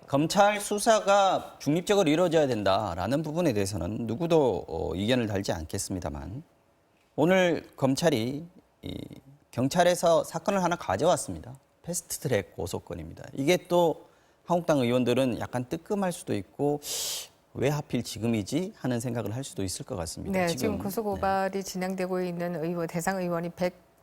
검찰 수사가 중립적으로 이루어져야 된다라는 부분에 대해서는 누구도 이견을 달지 않겠습니다만 오늘 검찰이 경찰에서 사건을 하나 가져왔습니다. 패스트트랙 고소건입니다. 이게 또 한국당 의원들은 약간 뜨끔할 수도 있고 왜 하필 지금이지 하는 생각을 할 수도 있을 것 같습니다. 네, 지금 고소고발이 진행되고 있는 대상 의원이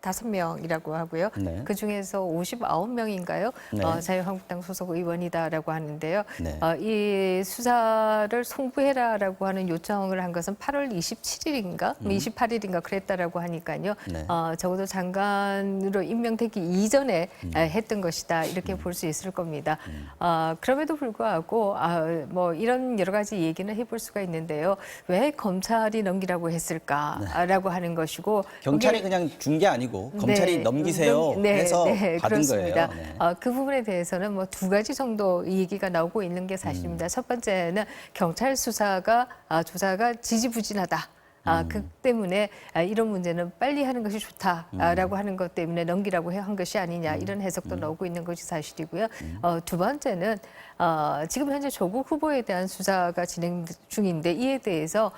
105명이라고 하고요. 네. 그중에서 59명인가요? 네. 자유한국당 소속 의원이다라고 하는데요. 네. 이 수사를 송부해라라고 하는 요청을 한 것은 8월 27일인가, 28일인가 그랬다라고 하니까요. 네. 적어도 장관으로 임명되기 이전에 했던 것이다 이렇게 볼 수 있을 겁니다. 그럼에도 불구하고 뭐 이런 여러 가지 얘기는 해볼 수가 있는데요. 왜 검찰이 넘기라고 했을까라고 하는 것이고 경찰이 그게 그냥 준 게 아니고 검찰이 네, 넘기세요 해서 받은 그렇습니다. 거예요. 네. 그 부분에 대해서는 뭐 두 가지 정도 얘기가 나오고 있는 게 사실입니다. 첫 번째는 경찰 수사가 조사가 지지부진하다. 그 때문에 이런 문제는 빨리 하는 것이 좋다라고 하는 것 때문에 넘기라고 한 것이 아니냐 이런 해석도 나오고 있는 것이 사실이고요. 두 번째는 지금 현재 조국 후보에 대한 수사가 진행 중인데 이에 대해서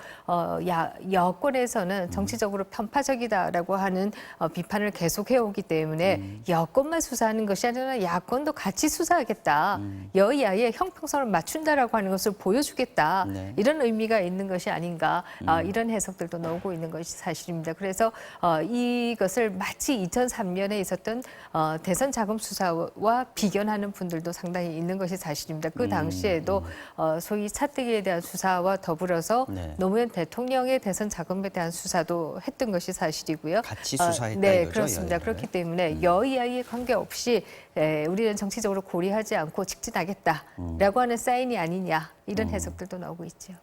여권에서는 정치적으로 편파적이다라고 하는 비판을 계속해오기 때문에 여권만 수사하는 것이 아니라 야권도 같이 수사하겠다. 여야의 형평성을 맞춘다라고 하는 것을 보여주겠다. 네. 이런 의미가 있는 것이 아닌가 이런 해석들도 나오고 있는 것이 사실입니다. 그래서 이것을 마치 2003년에 있었던 대선 자금 수사와 비견하는 분들도 상당히 있는 것이 사실입니다. 그 당시에도 소위 차떼기에 대한 수사와 더불어서 네. 노무현 대통령의 대선 자금에 대한 수사도 했던 것이 사실이고요. 같이 수사했다 네, 이거죠, 그렇습니다. 여야를. 그렇기 때문에 여야에 관계없이 우리는 정치적으로 고리하지 않고 직진하겠다라고 하는 사인이 아니냐 이런 해석들도 나오고 있죠.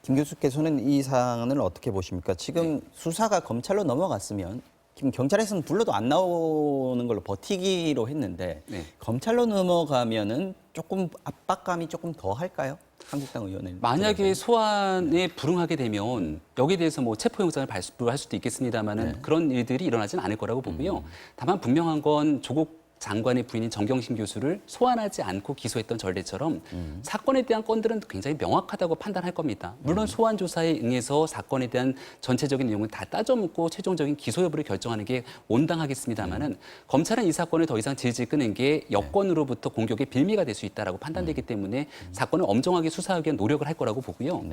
김 교수께서는 이 사안을 어떻게 보십니까? 지금 수사가 검찰로 넘어갔으면 지금 경찰에서는 불러도 안 나오는 걸로 버티기로 했는데 검찰로 넘어가면은 조금 압박감이 조금 더 할까요? 한국당 의원은 만약에 소환에 불응하게 되면 여기에 대해서 뭐 체포영장을 발부할 수도 있겠습니다만은 그런 일들이 일어나지는 않을 거라고 보고요. 다만 분명한 건 조국 장관의 부인인 정경심 교수를 소환하지 않고 기소했던 전례처럼 사건에 대한 건들은 굉장히 명확하다고 판단할 겁니다. 물론 소환 조사에 응해서 사건에 대한 전체적인 내용을 다 따져묻고 최종적인 기소 여부를 결정하는 게 온당하겠습니다만은 검찰은 이 사건을 더 이상 질질 끄는 게 여권으로부터 공격의 빌미가 될 수 있다라고 판단되기 때문에 사건을 엄정하게 수사하기 위한 노력을 할 거라고 보고요.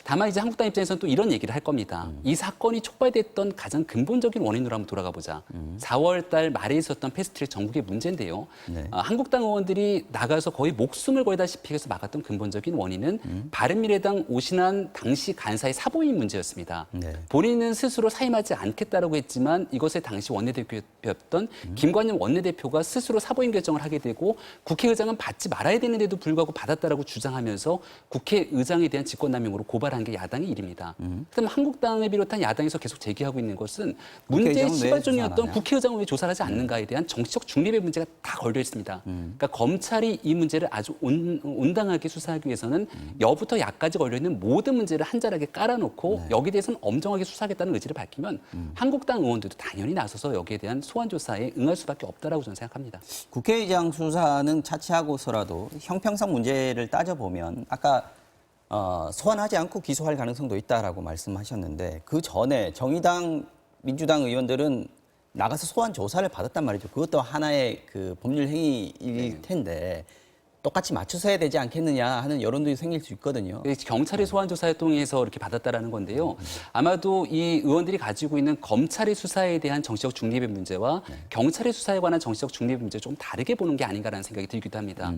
다만 이제 한국당 입장에서는 또 이런 얘기를 할 겁니다. 이 사건이 촉발됐던 가장 근본적인 원인으로 한번 돌아가 보자. 4월 달 말에 있었던 패스트트랙 전국의 문제인데요. 한국당 의원들이 나가서 거의 목숨을 걸다시피 해서 막았던 근본적인 원인은 바른미래당 오신환 당시 간사의 사보임 문제였습니다. 본인은 스스로 사임하지 않겠다라고 했지만 이것에 당시 원내대표였던 김관영 원내대표가 스스로 사보임 결정을 하게 되고 국회의장은 받지 말아야 되는데도 불구하고 받았다라고 주장하면서 국회의장에 대한 직권남용으로 고발한 게 야당의 일입니다. 그다음 한국당을 비롯한 야당에서 계속 제기하고 있는 것은 문제의 시발점이었던 국회의장을 왜 조사를 하지 않는가에 대한 정치적 중립의 문제가 다 걸려 있습니다. 그러니까 검찰이 이 문제를 아주 온당하게 수사하기 위해서는 여부터 야까지 걸려 있는 모든 문제를 한 자락에 깔아놓고 여기에 대해서는 엄정하게 수사하겠다는 의지를 밝히면 한국당 의원들도 당연히 나서서 여기에 대한 소환 조사에 응할 수밖에 없다라고 저는 생각합니다. 국회의장 수사는 차치하고서라도 형평성 문제를 따져보면 아까 소환하지 않고 기소할 가능성도 있다라고 말씀하셨는데 그 전에 정의당, 민주당 의원들은 나가서 소환 조사를 받았단 말이죠. 그것도 하나의 그 법률 행위일 텐데 똑같이 맞춰서 해야 되지 않겠느냐 하는 여론도 생길 수 있거든요. 경찰의 소환 조사를 통해서 이렇게 받았다라는 건데요. 아마도 이 의원들이 가지고 있는 검찰의 수사에 대한 정치적 중립의 문제와 경찰의 수사에 관한 정치적 중립의 문제를 좀 다르게 보는 게 아닌가라는 생각이 들기도 합니다.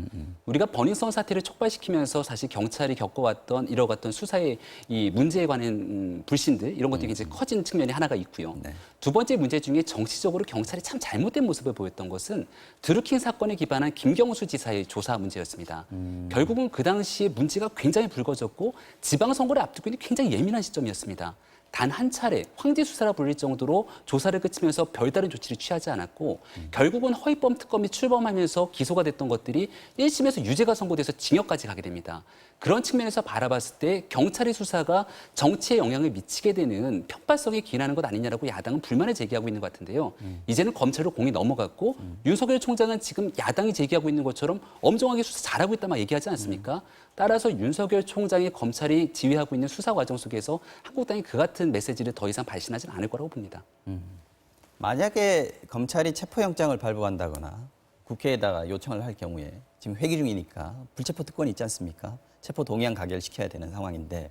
우리가 버닝썬 사태를 촉발시키면서 사실 경찰이 겪어왔던 이뤄갔던 수사의 이 문제에 관한 불신들 이런 것들이 이제 커진 측면이 하나가 있고요. 두 번째 문제 중에 정치적으로 경찰이 참 잘못된 모습을 보였던 것은 드루킹 사건에 기반한 김경수 지사의 조사 문제였습니다. 결국은 그 당시에 문제가 굉장히 불거졌고 지방선거를 앞두고 있는 굉장히 예민한 시점이었습니다. 단 한 차례 황제 수사라 불릴 정도로 조사를 그치면서 별다른 조치를 취하지 않았고 결국은 허위범 특검이 출범하면서 기소가 됐던 것들이 1심에서 유죄가 선고돼서 징역까지 가게 됩니다. 그런 측면에서 바라봤을 때 경찰의 수사가 정치에 영향을 미치게 되는 편파성에 기인하는 것 아니냐라고 야당은 불만을 제기하고 있는 것 같은데요. 이제는 검찰로 공이 넘어갔고 윤석열 총장은 지금 야당이 제기하고 있는 것처럼 엄정하게 수사 잘하고 있다 막 얘기하지 않습니까? 따라서 윤석열 총장이 검찰이 지휘하고 있는 수사 과정 속에서 한국당이 그 같은 메시지를 더 이상 발신하지는 않을 거라고 봅니다. 만약에 검찰이 체포영장을 발부한다거나 국회에다가 요청을 할 경우에 지금 회기 중이니까 불체포 특권이 있지 않습니까? 체포 동의안 가결시켜야 되는 상황인데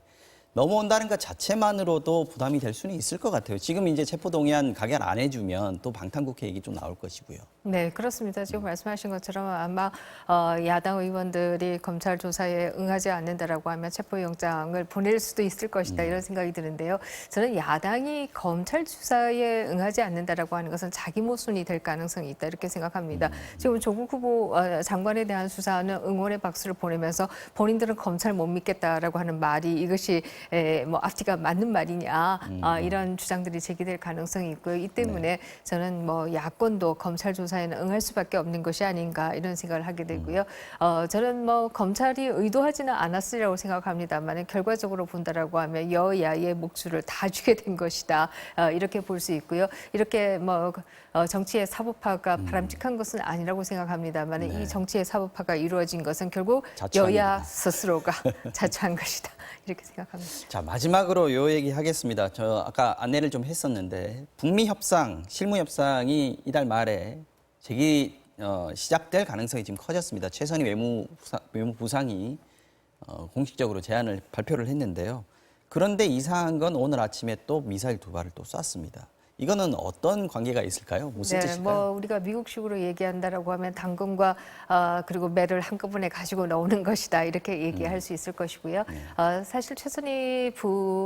넘어온다는 것 자체만으로도 부담이 될 수는 있을 것 같아요. 지금 이제 체포 동의안 가결 안 해주면 또 방탄국회 얘기 좀 나올 것이고요. 네, 그렇습니다. 지금 말씀하신 것처럼 아마 야당 의원들이 검찰 조사에 응하지 않는다라고 하면 체포영장을 보낼 수도 있을 것이다 이런 생각이 드는데요. 저는 야당이 검찰 수사에 응하지 않는다라고 하는 것은 자기 모순이 될 가능성이 있다 이렇게 생각합니다. 지금 조국 후보 장관에 대한 수사는 응원의 박수를 보내면서 본인들은 검찰 못 믿겠다라고 하는 말이 이것이 뭐 앞뒤가 맞는 말이냐 이런 주장들이 제기될 가능성이 있고요. 이 때문에 저는 뭐 야권도 검찰 조사에는 응할 수밖에 없는 것이 아닌가 이런 생각을 하게 되고요. 저는 뭐 검찰이 의도하지는 않았으리라고 생각합니다만 결과적으로 본다라고 하면 여야의 목줄을 다 주게 된 것이다 이렇게 볼 수 있고요. 이렇게 뭐 정치의 사법화가 바람직한 것은 아니라고 생각합니다만 이 정치의 사법화가 이루어진 것은 결국 자초합니다. 여야 스스로가 자초한 것이다. 이렇게 생각합니다. 자, 마지막으로 요 얘기 하겠습니다. 저 아까 안내를 좀 했었는데 북미 협상, 실무 협상이 이달 말에 시작될 가능성이 지금 커졌습니다. 최선희 외무부상이 공식적으로 제안을 발표를 했는데요. 그런데 이상한 건 오늘 아침에 또 미사일 2발을 또 쐈습니다. 이거는 어떤 관계가 있을까요? 무슨 네, 뜻일까요? 뭐 우리가 미국식으로 얘기한다라고 하면 당근과 그리고 매를 한꺼번에 가지고 나오는 것이다 이렇게 얘기할 수 있을 것이고요. 사실 최선희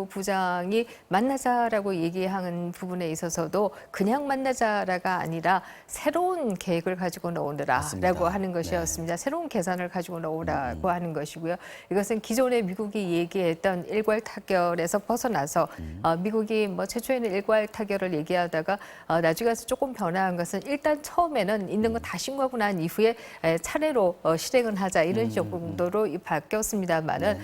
부장이 만나자라고 얘기한 부분에 있어서도 그냥 만나자라가 아니라 새로운 계획을 가지고 나오느라라고 맞습니다. 하는 것이었습니다. 새로운 계산을 가지고 나오라고 하는 것이고요. 이것은 기존에 미국이 얘기했던 일괄 타결에서 벗어나서 미국이 뭐 최초에는 일괄 타결을 얘기하다가 나중에 가서 조금 변화한 것은 일단 처음에는 있는 거 다 신고하고 난 이후에 차례로 실행을 하자 이런 정도로 바뀌었습니다만은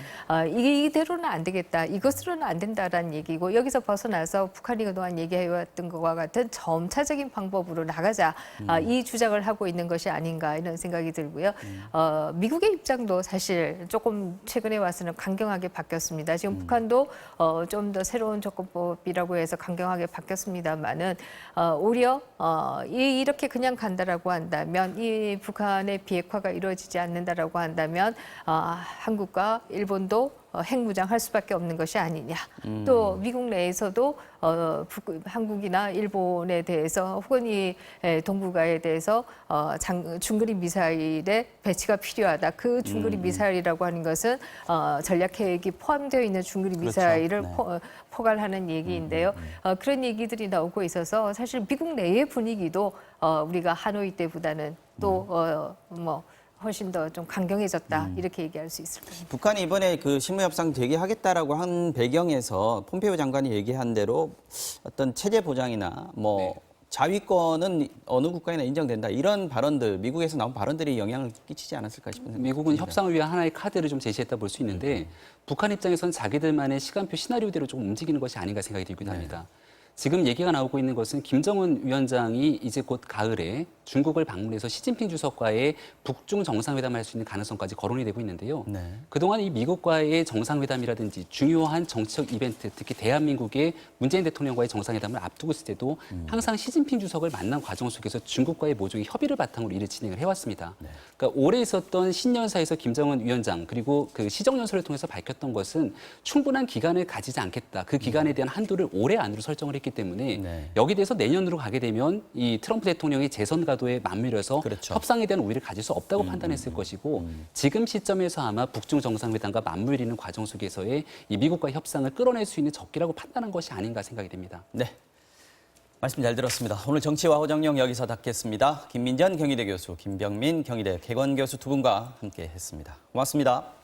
이대로는 안 되겠다. 이것으로는 안 된다라는 얘기고 여기서 벗어나서 북한이 그동안 얘기해왔던 것과 같은 점차적인 방법으로 나가자 이 주장을 하고 있는 것이 아닌가 이런 생각이 들고요. 미국의 입장도 사실 조금 최근에 와서는 강경하게 바뀌었습니다. 지금 북한도 좀 더 새로운 접근법이라고 해서 강경하게 바뀌었습니다만은 오히려 이렇게 그냥 간다라고 한다면 이 북한의 비핵화가 이루어지지 않는다라고 한다면 한국과 일본도 핵무장할 수밖에 없는 것이 아니냐. 또 미국 내에서도 한국이나 일본에 대해서 혹은 이 동북아에 대해서 중거리 미사일의 배치가 필요하다. 그 중거리 미사일이라고 하는 것은 전략 계획이 포함되어 있는 중거리 미사일을 그렇죠. 포괄하는 얘기인데요. 그런 얘기들이 나오고 있어서 사실 미국 내의 분위기도 우리가 하노이 때보다는 또 뭐 훨씬 더 좀 강경해졌다 이렇게 얘기할 수 있을 겁니다. 북한이 이번에 그 실무협상 재개하겠다라고 한 배경에서 폼페이오 장관이 얘기한 대로 어떤 체제 보장이나 뭐 자위권은 어느 국가에나 인정된다 이런 발언들 미국에서 나온 발언들이 영향을 끼치지 않았을까 싶은 생각이 미국은 듭니다. 협상을 위한 하나의 카드를 좀 제시했다 볼 수 있는데 북한 입장에서는 자기들만의 시간표 시나리오대로 조금 움직이는 것이 아닌가 생각이 들긴 합니다. 지금 얘기가 나오고 있는 것은 김정은 위원장이 이제 곧 가을에 중국을 방문해서 시진핑 주석과의 북중 정상회담을 할 수 있는 가능성까지 거론이 되고 있는데요. 그동안 이 미국과의 정상회담이라든지 중요한 정치적 이벤트, 특히 대한민국의 문재인 대통령과의 정상회담을 앞두고 있을 때도 항상 시진핑 주석을 만난 과정 속에서 중국과의 모종의 협의를 바탕으로 일을 진행을 해왔습니다. 그러니까 올해 있었던 신년사에서 김정은 위원장 그리고 그 시정연설을 통해서 밝혔던 것은 충분한 기간을 가지지 않겠다. 그 기간에 대한 한도를 올해 안으로 설정을 했기 때문에 여기 대해서 내년으로 가게 되면 이 트럼프 대통령이 재선 가도에 맞물려서 그렇죠. 협상에 대한 우위를 가질 수 없다고 판단했을 것이고 지금 시점에서 아마 북중 정상회담과 맞물리는 과정 속에서의 이 미국과 협상을 끌어낼 수 있는 적기라고 판단한 것이 아닌가 생각이 됩니다. 네. 말씀 잘 들었습니다. 오늘 정치와 호정령 여기서 닫겠습니다. 김민전 경희대 교수, 김병민 경희대 개건 교수 두 분과 함께 했습니다. 고맙습니다.